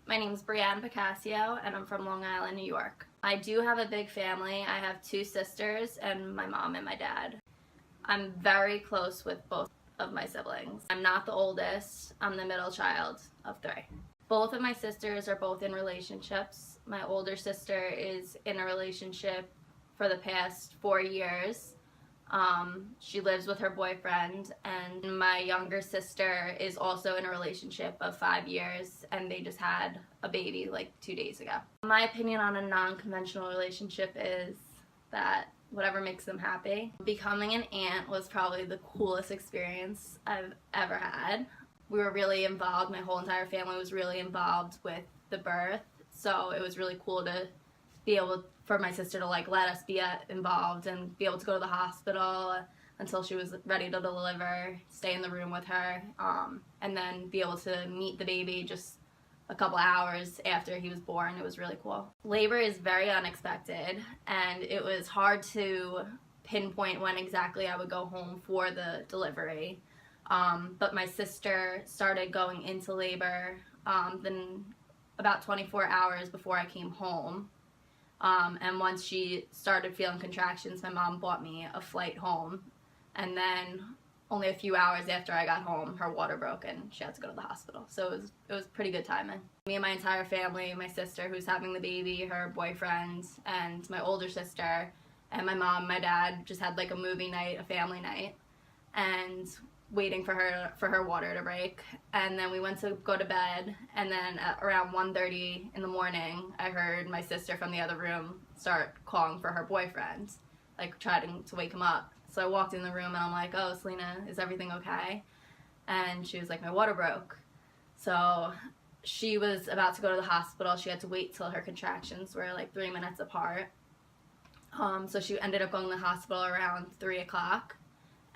My name is Briana Picascio and I'm from Long Island, New York. I do have a big family. I have 2 sisters and my mom and my dad. I'm very close with both of my siblings. I'm not the oldest. I'm the middle child of 3. Both of my sisters are both in relationships. My older sister is in a relationship for the past 4 years. She lives with her boyfriend, and my younger sister is also in a relationship of 5 years, and they just had a baby like 2 days ago. My opinion on a non-conventional relationship is that whatever makes them happy. Becoming an aunt was probably the coolest experience I've ever had. We were really involved, my whole entire family was really involved with the birth, so it was really cool to be able for my sister to like let us be involved and be able to go to the hospital until she was ready to deliver, stay in the room with her, and then be able to meet the baby just a couple hours after he was born. It was really cool. Labor is very unexpected, and it was hard to pinpoint when exactly I would go home for the delivery. But my sister started going into labor then about 24 hours before I came home. And once she started feeling contractions, my mom bought me a flight home. And then only a few hours after I got home, her water broke and she had to go to the hospital. So it was pretty good timing. Me and my entire family, my sister who's having the baby, her boyfriend, and my older sister, and my mom, my dad just had like a movie night, a family night, and waiting for her water to break. And then we went to go to bed, and then at around 1:30 in the morning I heard my sister from the other room start calling for her boyfriend, like trying to wake him up. So I walked in the room and I'm like, "Oh, Selena, is everything okay?" And she was like, "My water broke." So she was about to go to the hospital. She had to wait till her contractions were like 3 minutes apart. So she ended up going to the hospital around 3 o'clock.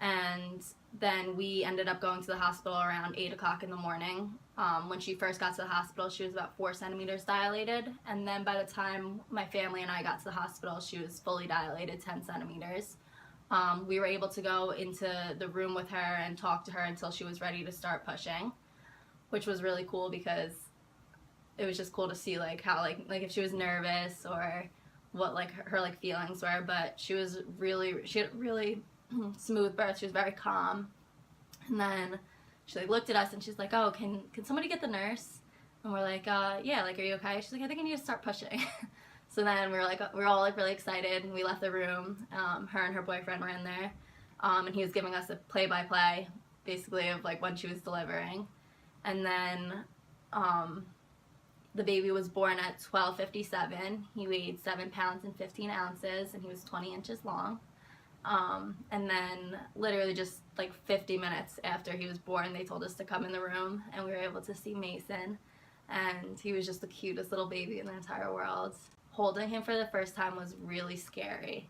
And then we ended up going to the hospital around 8 o'clock in the morning. When she first got to the hospital, she was about 4 centimeters dilated, and then by the time my family and I got to the hospital, she was fully dilated, 10 centimeters. We were able to go into the room with her and talk to her until she was ready to start pushing, which was really cool because it was just cool to see like how like if she was nervous or what like her like feelings were. But she had really smooth birth. She was very calm. And then she like looked at us and she's like, "Oh, can somebody get the nurse?" And we're like, "Yeah, like, are you okay?" She's like, "I think I need to start pushing." So then we were all like really excited, and we left the room. Her and her boyfriend were in there, and he was giving us a play-by-play basically of like when she was delivering. And then the baby was born at 12:57. He weighed 7 pounds and 15 ounces, and he was 20 inches long. And then literally just like 50 minutes after he was born, they told us to come in the room, and we were able to see Mason, and he was just the cutest little baby in the entire world. Holding him for the first time was really scary.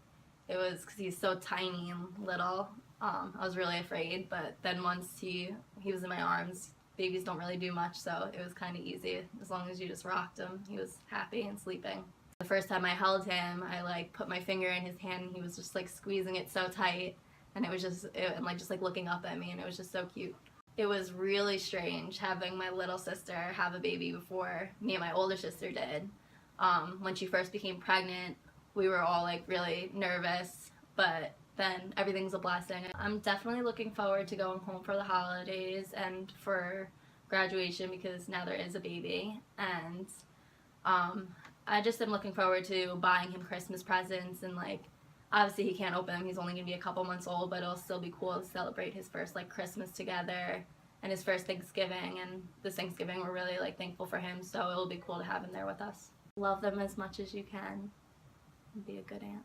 It was because he's so tiny and little. I was really afraid, but then once he was in my arms, babies don't really do much, so it was kind of easy. As long as you just rocked him, he was happy and sleeping. The first time I held him, I like put my finger in his hand and he was just like squeezing it so tight, and it was just looking up at me, and it was just so cute. It was really strange having my little sister have a baby before me and my older sister did. When she first became pregnant, we were all like really nervous, but then everything's a blessing. I'm definitely looking forward to going home for the holidays and for graduation because now there is a baby, and I just am looking forward to buying him Christmas presents, and like obviously he can't open them, he's only gonna be a couple months old, but it'll still be cool to celebrate his first like Christmas together and his first Thanksgiving. And this Thanksgiving we're really like thankful for him, so it'll be cool to have him there with us. Love them as much as you can and be a good aunt.